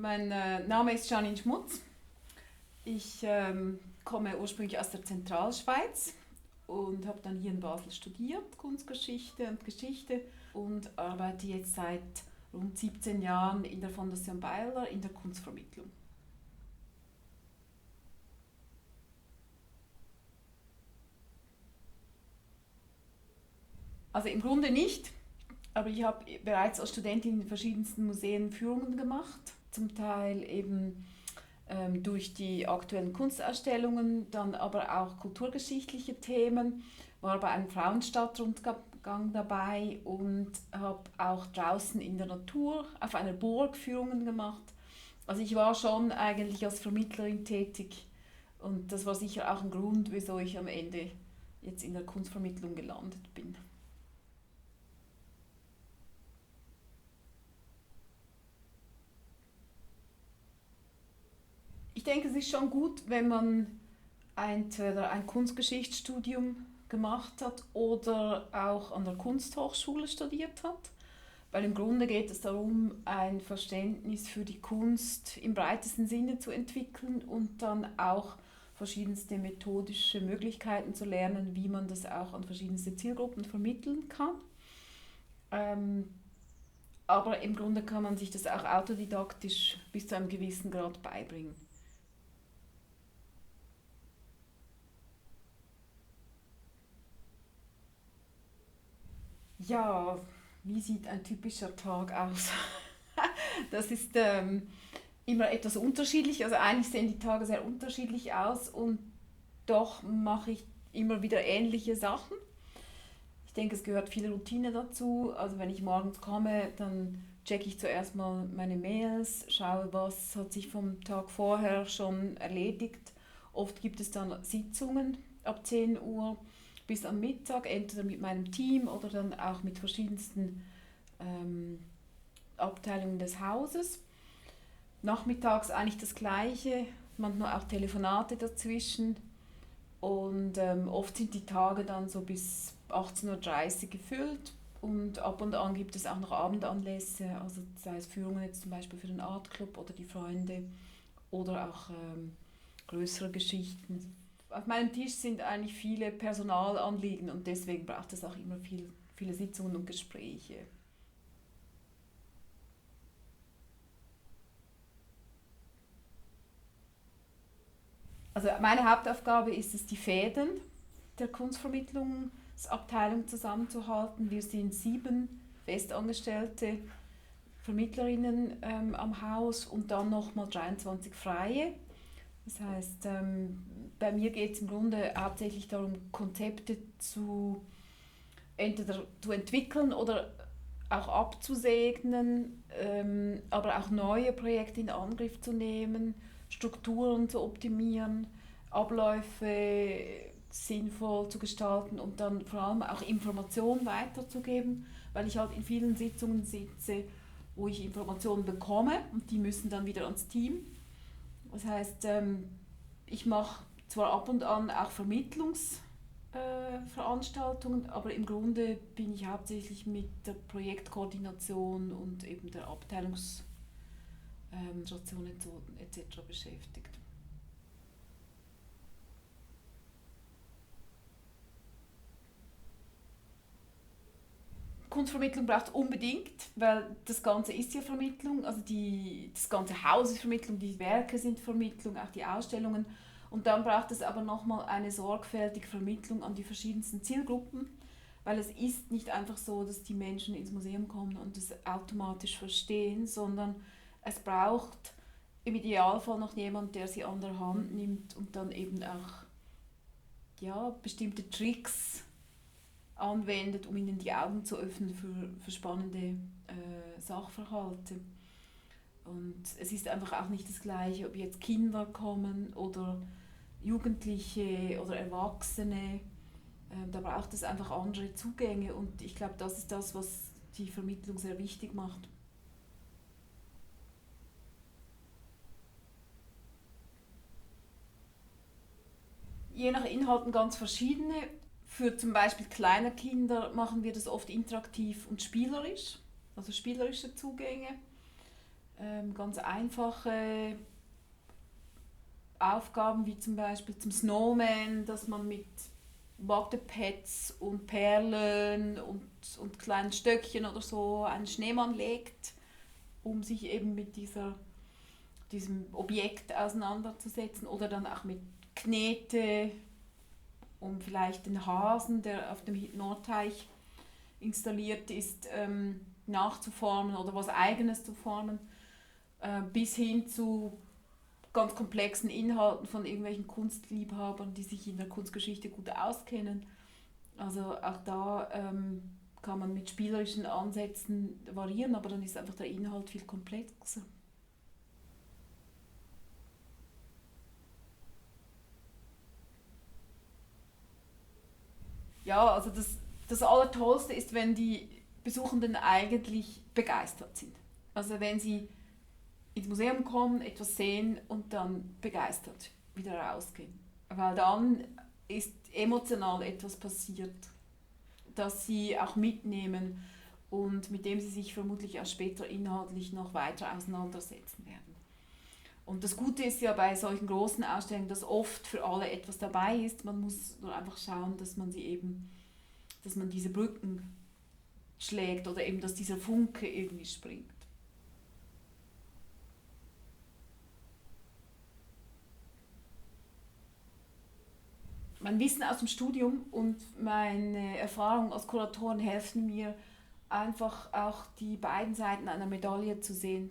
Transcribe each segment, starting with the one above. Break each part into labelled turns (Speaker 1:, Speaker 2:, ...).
Speaker 1: Mein Name ist Janine Schmutz. Ich komme ursprünglich aus der Zentralschweiz und habe dann hier in Basel studiert, Kunstgeschichte und Geschichte, und arbeite jetzt seit rund 17 Jahren in der Fondation Bayerler in der Kunstvermittlung. Also im Grunde nicht, aber ich habe bereits als Studentin in verschiedensten Museen Führungen gemacht, zum Teil eben durch die aktuellen Kunstausstellungen, dann aber auch kulturgeschichtliche Themen, war bei einem Frauenstadtrundgang dabei und habe auch draußen in der Natur auf einer Burg Führungen gemacht. Also ich war schon eigentlich als Vermittlerin tätig, und das war sicher auch ein Grund, wieso ich am Ende jetzt in der Kunstvermittlung gelandet bin. Ich denke, es ist schon gut, wenn man entweder ein Kunstgeschichtsstudium gemacht hat oder auch an der Kunsthochschule studiert hat, weil im Grunde geht es darum, ein Verständnis für die Kunst im breitesten Sinne zu entwickeln und dann auch verschiedenste methodische Möglichkeiten zu lernen, wie man das auch an verschiedenste Zielgruppen vermitteln kann. Ähm, aber im Grunde kann man sich das auch autodidaktisch bis zu einem gewissen Grad beibringen. Ja, wie sieht ein typischer Tag aus? Das ist immer etwas unterschiedlich. Also eigentlich sehen die Tage sehr unterschiedlich aus, und doch mache ich immer wieder ähnliche Sachen. Ich denke, es gehört viel Routine dazu. Also wenn ich morgens komme, dann checke ich zuerst mal meine Mails, schaue, was hat sich vom Tag vorher schon erledigt. Oft gibt es dann Sitzungen ab 10 Uhr bis am Mittag, entweder mit meinem Team oder dann auch mit verschiedensten ähm, Abteilungen des Hauses. Nachmittags eigentlich das Gleiche, manchmal auch Telefonate dazwischen, und oft sind die Tage dann so bis 18:30 Uhr gefüllt, und ab und an gibt es auch noch Abendanlässe, also sei es Führungen jetzt zum Beispiel für den Art Club oder die Freunde oder auch größere Geschichten. Auf meinem Tisch sind eigentlich viele Personalanliegen, und deswegen braucht es auch immer viele Sitzungen und Gespräche. Also meine Hauptaufgabe ist es, die Fäden der Kunstvermittlungsabteilung zusammenzuhalten. Wir sind 7 festangestellte Vermittlerinnen am Haus und dann nochmal 23 Freie. Das heißt, bei mir geht es im Grunde hauptsächlich darum, Konzepte entweder zu entwickeln oder auch abzusegnen, aber auch neue Projekte in Angriff zu nehmen, Strukturen zu optimieren, Abläufe sinnvoll zu gestalten und dann vor allem auch Informationen weiterzugeben, weil ich halt in vielen Sitzungen sitze, wo ich Informationen bekomme, und die müssen dann wieder ans Team. Das heißt, ich mache zwar ab und an auch Vermittlungsveranstaltungen, aber im Grunde bin ich hauptsächlich mit der Projektkoordination und eben der Abteilungsstation etc. beschäftigt. Kunstvermittlung braucht es unbedingt, weil das Ganze ist ja Vermittlung, also das ganze Haus ist Vermittlung, die Werke sind Vermittlung, auch die Ausstellungen. Und dann braucht es aber nochmal eine sorgfältige Vermittlung an die verschiedensten Zielgruppen, weil es ist nicht einfach so, dass die Menschen ins Museum kommen und es automatisch verstehen, sondern es braucht im Idealfall noch jemand, der sie an der Hand nimmt und dann eben auch, ja, bestimmte Tricks anwendet, um ihnen die Augen zu öffnen für spannende Sachverhalte. Und es ist einfach auch nicht das Gleiche, ob jetzt Kinder kommen oder Jugendliche oder Erwachsene. Da braucht es einfach andere Zugänge, und ich glaube, das ist das, was die Vermittlung sehr wichtig macht. Je nach Inhalten ganz verschiedene. Für zum Beispiel kleine Kinder machen wir das oft interaktiv und spielerisch, also spielerische Zugänge. ganz einfache Aufgaben wie zum Beispiel zum Snowman, dass man mit Wattepads und Perlen und kleinen Stöckchen oder so einen Schneemann legt, um sich eben mit diesem Objekt auseinanderzusetzen. Oder dann auch mit Knete, um vielleicht den Hasen, der auf dem Nordteich installiert ist, nachzuformen oder was Eigenes zu formen, bis hin zu ganz komplexen Inhalten von irgendwelchen Kunstliebhabern, die sich in der Kunstgeschichte gut auskennen. Also auch da kann man mit spielerischen Ansätzen variieren, aber dann ist einfach der Inhalt viel komplexer. Ja, also das Allertollste ist, wenn die Besuchenden eigentlich begeistert sind. Also wenn sie ins Museum kommen, etwas sehen und dann begeistert wieder rausgehen. Weil dann ist emotional etwas passiert, das sie auch mitnehmen und mit dem sie sich vermutlich auch später inhaltlich noch weiter auseinandersetzen werden. Und das Gute ist ja bei solchen großen Ausstellungen, dass oft für alle etwas dabei ist. Man muss nur einfach schauen, dass man diese Brücken schlägt oder eben, dass dieser Funke irgendwie springt. Mein Wissen aus dem Studium und meine Erfahrung als Kuratorin helfen mir, einfach auch die beiden Seiten einer Medaille zu sehen.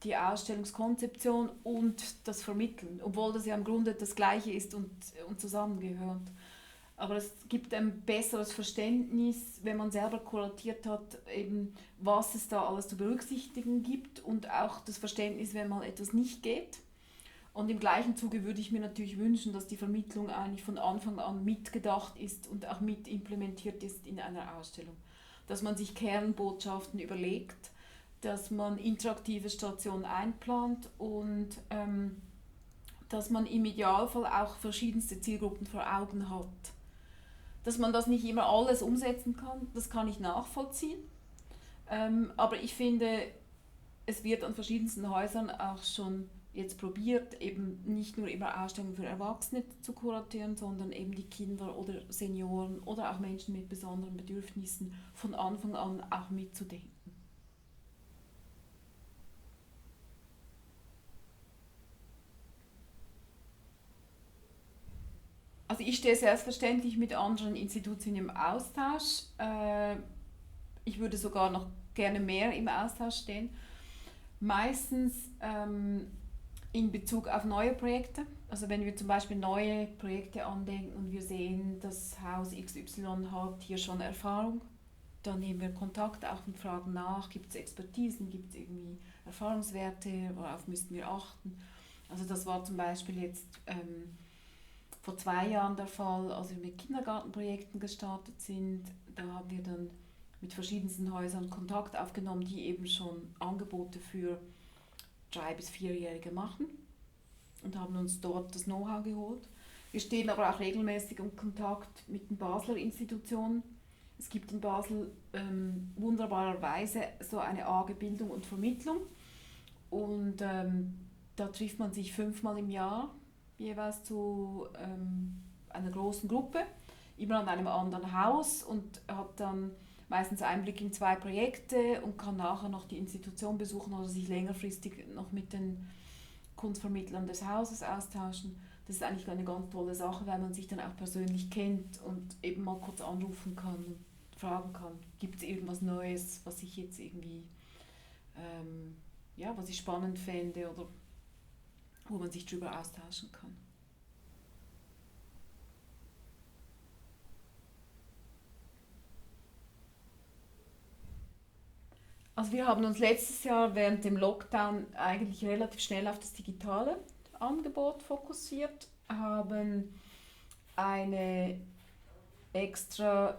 Speaker 1: Die Ausstellungskonzeption und das Vermitteln, obwohl das ja im Grunde das Gleiche ist und zusammengehört. Aber es gibt ein besseres Verständnis, wenn man selber kuratiert hat, eben was es da alles zu berücksichtigen gibt und auch das Verständnis, wenn mal etwas nicht geht. Und im gleichen Zuge würde ich mir natürlich wünschen, dass die Vermittlung eigentlich von Anfang an mitgedacht ist und auch mit implementiert ist in einer Ausstellung. Dass man sich Kernbotschaften überlegt, dass man interaktive Stationen einplant und dass man im Idealfall auch verschiedenste Zielgruppen vor Augen hat. Dass man das nicht immer alles umsetzen kann, das kann ich nachvollziehen. Aber ich finde, es wird an verschiedensten Häusern auch schon jetzt probiert, eben nicht nur immer Ausstellungen für Erwachsene zu kuratieren, sondern eben die Kinder oder Senioren oder auch Menschen mit besonderen Bedürfnissen von Anfang an auch mitzudenken. Also ich stehe selbstverständlich mit anderen Institutionen im Austausch. Ich würde sogar noch gerne mehr im Austausch stehen. Meistens in Bezug auf neue Projekte. Also wenn wir zum Beispiel neue Projekte andenken und wir sehen, das Haus XY hat hier schon Erfahrung, dann nehmen wir Kontakt auch und fragen nach, gibt es Expertisen, gibt es irgendwie Erfahrungswerte, worauf müssten wir achten. Also das war zum Beispiel jetzt vor 2 Jahren der Fall, als wir mit Kindergartenprojekten gestartet sind. Da haben wir dann mit verschiedensten Häusern Kontakt aufgenommen, die eben schon Angebote für 3- bis 4-Jährige machen und haben uns dort das Know-how geholt. Wir stehen aber auch regelmäßig in Kontakt mit den Basler Institutionen. Es gibt in Basel wunderbarerweise so eine AG Bildung und Vermittlung und da trifft man sich 5-mal im Jahr, jeweils zu einer großen Gruppe, immer an einem anderen Haus und hat dann meistens Einblick in 2 Projekte und kann nachher noch die Institution besuchen oder sich längerfristig noch mit den Kunstvermittlern des Hauses austauschen. Das ist eigentlich eine ganz tolle Sache, weil man sich dann auch persönlich kennt und eben mal kurz anrufen kann und fragen kann, gibt es irgendwas Neues, was ich jetzt irgendwie, ja, was ich spannend fände oder wo man sich drüber austauschen kann. Also wir haben uns letztes Jahr während dem Lockdown eigentlich relativ schnell auf das digitale Angebot fokussiert, haben eine extra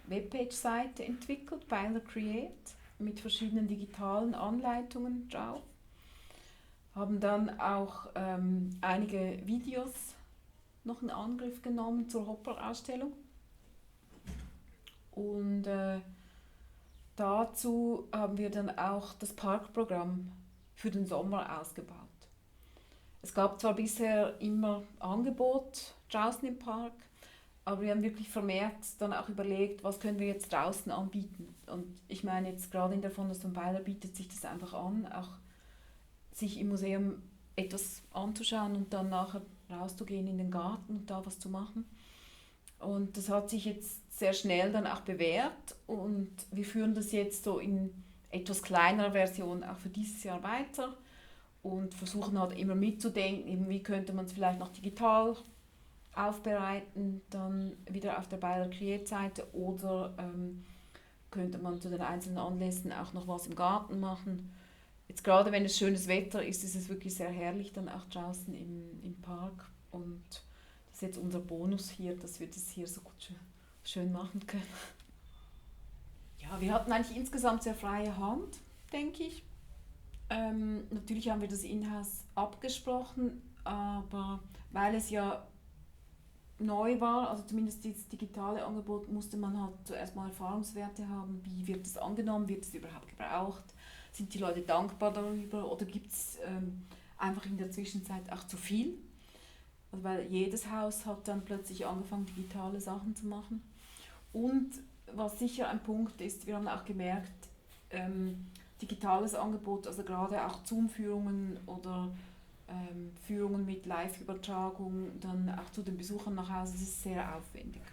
Speaker 1: Webpage-Seite entwickelt, Byler Create, mit verschiedenen digitalen Anleitungen drauf, haben dann auch einige Videos noch in Angriff genommen zur Hopper-Ausstellung und Dazu haben wir dann auch das Parkprogramm für den Sommer ausgebaut. Es gab zwar bisher immer Angebot draußen im Park, aber wir haben wirklich vermehrt dann auch überlegt, was können wir jetzt draußen anbieten. Und ich meine, jetzt gerade in der Fondation Weiler bietet sich das einfach an, auch sich im Museum etwas anzuschauen und dann nachher rauszugehen in den Garten und da was zu machen. Und das hat sich jetzt sehr schnell dann auch bewährt und wir führen das jetzt so in etwas kleinerer Version auch für dieses Jahr weiter und versuchen halt immer mitzudenken, eben wie könnte man es vielleicht noch digital aufbereiten, dann wieder auf der Bayer Create Seite oder könnte man zu den einzelnen Anlässen auch noch was im Garten machen. Jetzt gerade wenn es schönes Wetter ist, ist es wirklich sehr herrlich dann auch draußen im Park und das ist jetzt unser Bonus hier, dass wir das hier so gut schön machen können. Ja, wir hatten eigentlich insgesamt sehr freie Hand, denke ich. Natürlich haben wir das Inhouse abgesprochen, aber weil es ja neu war, also zumindest das digitale Angebot, musste man halt zuerst mal Erfahrungswerte haben, wie wird es angenommen, wird es überhaupt gebraucht, sind die Leute dankbar darüber oder gibt es einfach in der Zwischenzeit auch zu viel? Also weil jedes Haus hat dann plötzlich angefangen, digitale Sachen zu machen. Und was sicher ein Punkt ist, wir haben auch gemerkt, digitales Angebot, also gerade auch Zoom-Führungen oder Führungen mit Live-Übertragung, dann auch zu den Besuchern nach Hause, das ist sehr aufwendig.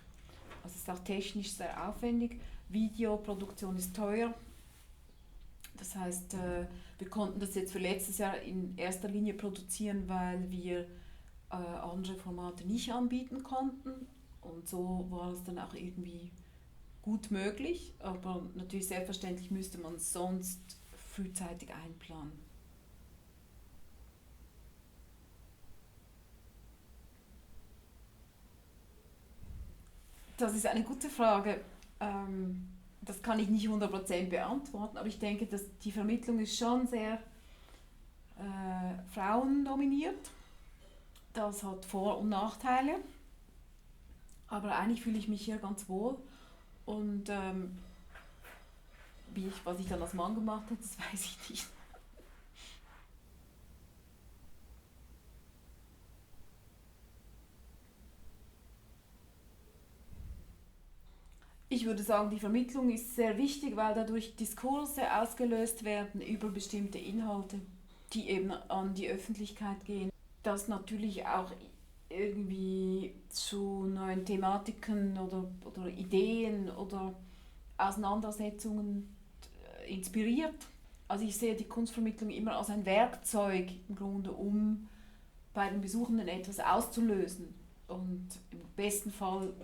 Speaker 1: Also es ist auch technisch sehr aufwendig. Videoproduktion ist teuer. Das heißt, wir konnten das jetzt für letztes Jahr in erster Linie produzieren, weil wir andere Formate nicht anbieten konnten. Und so war es dann auch irgendwie gut möglich. Aber natürlich selbstverständlich müsste man es sonst frühzeitig einplanen. Das ist eine gute Frage. Ähm, Das kann ich nicht 100% beantworten, aber ich denke, dass die Vermittlung ist schon sehr frauendominiert. Das hat Vor- und Nachteile, aber eigentlich fühle ich mich hier ganz wohl. Und was ich dann als Mann gemacht habe, das weiß ich nicht. Ich würde sagen, die Vermittlung ist sehr wichtig, weil dadurch Diskurse ausgelöst werden über bestimmte Inhalte, die eben an die Öffentlichkeit gehen. Das natürlich auch irgendwie zu neuen Thematiken oder Ideen oder Auseinandersetzungen inspiriert. Also ich sehe die Kunstvermittlung immer als ein Werkzeug im Grunde, um bei den Besuchenden etwas auszulösen. Und im besten Fall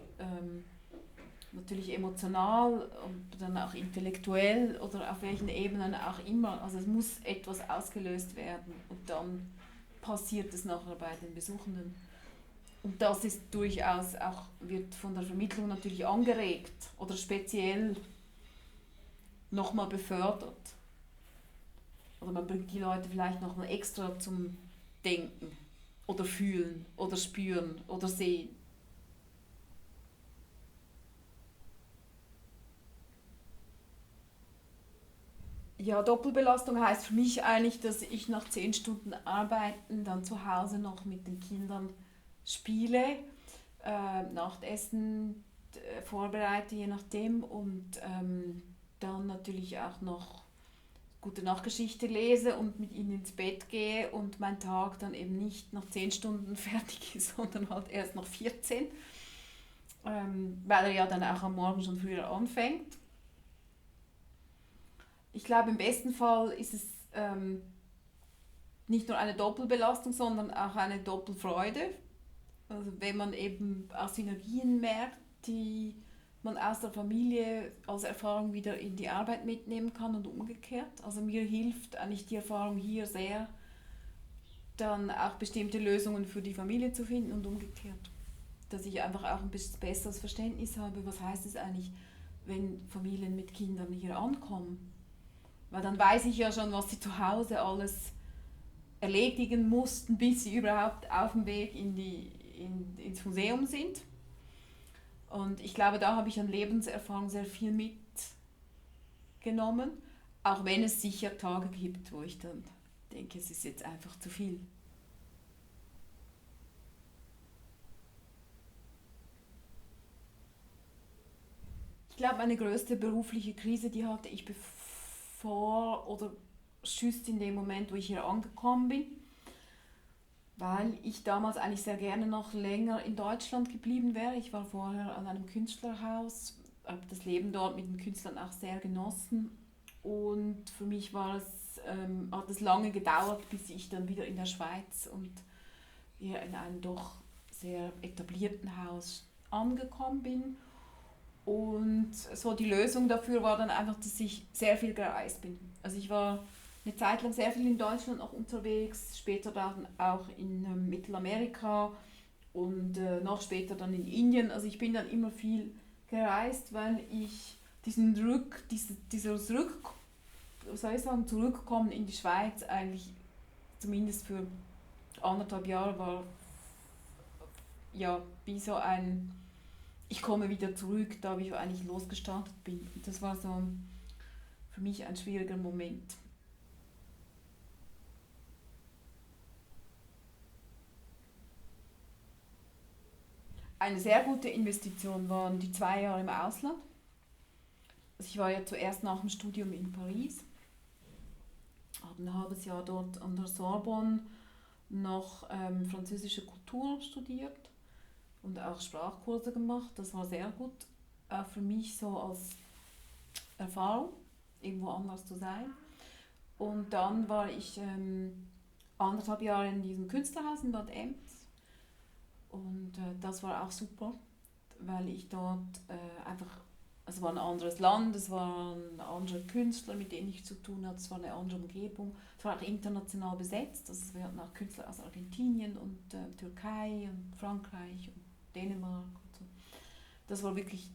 Speaker 1: natürlich emotional und dann auch intellektuell oder auf welchen Ebenen auch immer. Also es muss etwas ausgelöst werden und dann passiert es nachher bei den Besuchenden. Und das ist durchaus auch, wird von der Vermittlung natürlich angeregt oder speziell nochmal befördert. Oder man bringt die Leute vielleicht nochmal extra zum Denken oder Fühlen oder Spüren oder Sehen. Ja, Doppelbelastung heißt für mich eigentlich, dass ich nach 10 Stunden Arbeiten dann zu Hause noch mit den Kindern spiele, Nachtessen vorbereite, je nachdem, und dann natürlich auch noch gute Nachtgeschichte lese und mit ihnen ins Bett gehe und mein Tag dann eben nicht nach 10 Stunden fertig ist, sondern halt erst nach 14, weil er ja dann auch am Morgen schon früher anfängt. Ich glaube, im besten Fall ist es nicht nur eine Doppelbelastung, sondern auch eine Doppelfreude. Also wenn man eben auch Synergien merkt, die man aus der Familie als Erfahrung wieder in die Arbeit mitnehmen kann und umgekehrt. Also mir hilft eigentlich die Erfahrung hier sehr, dann auch bestimmte Lösungen für die Familie zu finden und umgekehrt. Dass ich einfach auch ein bisschen besseres Verständnis habe, was heißt es eigentlich, wenn Familien mit Kindern hier ankommen. Weil dann weiß ich ja schon, was sie zu Hause alles erledigen mussten, bis sie überhaupt auf dem Weg ins Museum sind. Und ich glaube, da habe ich an Lebenserfahrung sehr viel mitgenommen genommen, auch wenn es sicher Tage gibt, wo ich dann denke, es ist jetzt einfach zu viel. Ich glaube, meine größte berufliche Krise, die hatte ich bevor oder just in dem Moment, wo ich hier angekommen bin, weil ich damals eigentlich sehr gerne noch länger in Deutschland geblieben wäre. Ich war vorher an einem Künstlerhaus, habe das Leben dort mit den Künstlern auch sehr genossen und für mich hat es lange gedauert, bis ich dann wieder in der Schweiz und hier in einem doch sehr etablierten Haus angekommen bin. Und so die Lösung dafür war dann einfach, dass ich sehr viel gereist bin. Also ich war eine Zeit lang sehr viel in Deutschland auch unterwegs, später dann auch in Mittelamerika und noch später dann in Indien. Also ich bin dann immer viel gereist, weil ich dieses was soll ich sagen, Zurückkommen in die Schweiz eigentlich zumindest für 1,5 Jahre war ja wie so ein, ich komme wieder zurück, da wie ich eigentlich losgestartet bin. Und das war so für mich ein schwieriger Moment. Eine sehr gute Investition waren die 2 Jahre im Ausland. Also ich war ja zuerst nach dem Studium in Paris, habe ein halbes Jahr dort an der Sorbonne noch französische Kultur studiert und auch Sprachkurse gemacht. Das war sehr gut, auch für mich so als Erfahrung, irgendwo anders zu sein. Und dann war ich 1,5 Jahre in diesem Künstlerhaus in Bad Ems und das war auch super, weil ich dort einfach, es war ein anderes Land, es waren andere Künstler, mit denen ich zu tun hatte, es war eine andere Umgebung, es war auch international besetzt, also wir hatten auch Künstler aus Argentinien und Türkei und Frankreich und Dänemark und so. Das war wirklich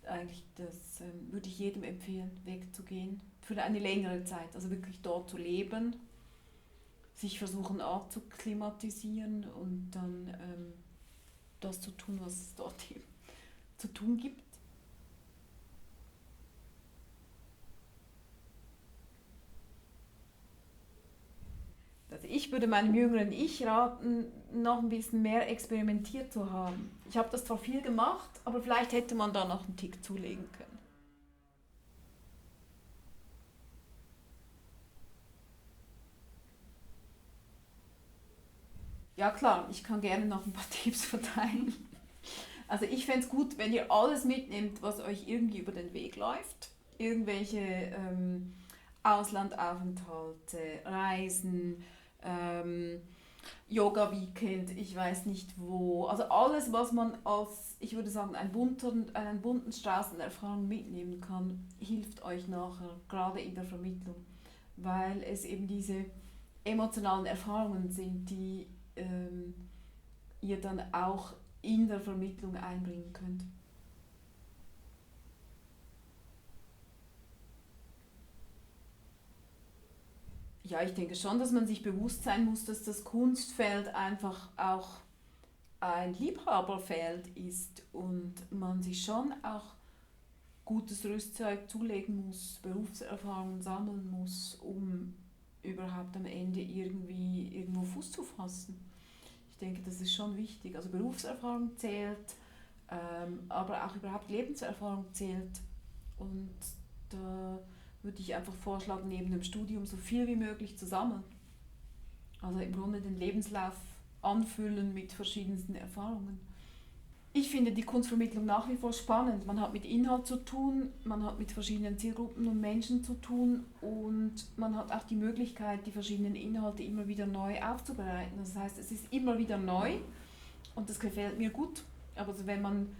Speaker 1: eigentlich, das würde ich jedem empfehlen, wegzugehen, für eine längere Zeit, also wirklich dort zu leben, sich versuchen akklimatisieren und dann das zu tun, was es dort eben zu tun gibt. Also ich würde meinem jüngeren Ich raten, noch ein bisschen mehr experimentiert zu haben. Ich habe das zwar viel gemacht, aber vielleicht hätte man da noch einen Tick zulegen können. Ja klar, ich kann gerne noch ein paar Tipps verteilen. Also ich fände es gut, wenn ihr alles mitnehmt, was euch irgendwie über den Weg läuft. Irgendwelche Auslandaufenthalte, Reisen, ähm, Yoga-Weekend, ich weiß nicht wo. Also alles, was man als, ich würde sagen, einen bunten Strauß an Erfahrung mitnehmen kann, hilft euch nachher, gerade in der Vermittlung. Weil es eben diese emotionalen Erfahrungen sind, die ihr dann auch in der Vermittlung einbringen könnt. Ja, ich denke schon, dass man sich bewusst sein muss, dass das Kunstfeld einfach auch ein Liebhaberfeld ist und man sich schon auch gutes Rüstzeug zulegen muss, Berufserfahrungen sammeln muss, um überhaupt am Ende irgendwie irgendwo Fuß zu fassen. Ich denke, das ist schon wichtig. Also Berufserfahrung zählt, aber auch überhaupt Lebenserfahrung zählt. Und da würde ich einfach vorschlagen, neben dem Studium so viel wie möglich zu sammeln. Also im Grunde den Lebenslauf anfüllen mit verschiedensten Erfahrungen. Ich finde die Kunstvermittlung nach wie vor spannend. Man hat mit Inhalt zu tun, man hat mit verschiedenen Zielgruppen und Menschen zu tun und man hat auch die Möglichkeit, die verschiedenen Inhalte immer wieder neu aufzubereiten. Das heißt, es ist immer wieder neu und das gefällt mir gut. Aber also wenn man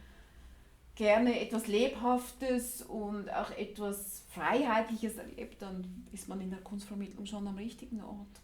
Speaker 1: gerne etwas Lebhaftes und auch etwas Freiheitliches erlebt, dann ist man in der Kunstvermittlung schon am richtigen Ort.